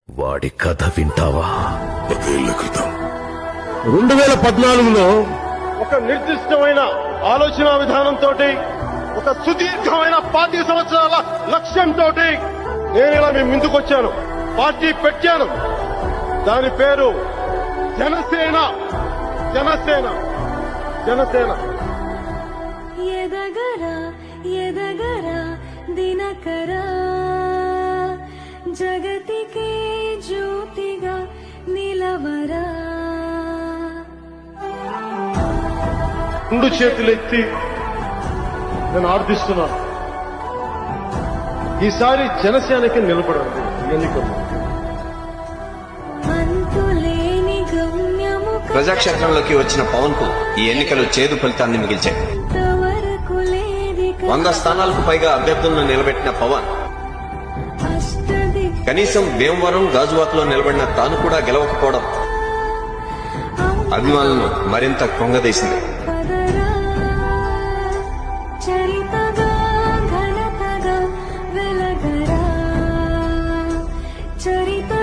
వాడి కథ వింటావా? 10 ఏళ్ల క్రితం 2014లో ఒక నిర్దిష్టమైన ఆలోచన విధానంతో ఒక సుదీర్ఘమైన 5 సంవత్సరాల లక్ష్యంతో నేను ఇలా మీ ముందుకొచ్చాను. పార్టీ పెట్టాను. దాని పేరు జనసేన. జనసేన జనసేన ఎదగరా ఎదగరా దినకరా జగతికే జ్యోతిగా నిలవరా. 2 చేతులెత్తి నేను ఆర్థిస్తున్నాను. ఈసారి జనసేనకి నిలబడండి ఎన్నికల్లో. అంతులేని గమ్యము ప్రజాక్షేత్రంలోకి వచ్చిన పవన్ కు ఈ ఎన్నికలు చేదు ఫలితాన్ని మిగిల్చాయి. వరకు లేది 100 స్థానాలకు పైగా అభ్యర్థులను నిలబెట్టిన పవన్ అష్టది కనీసం భీమవరం గాజువాకలో నిలబడిన తాను కూడా గెలవకపోవడం అభిమానులను మరింత కృంగదీసింది. పదరా చరితగా ఘనతగా వెలగరా చరిత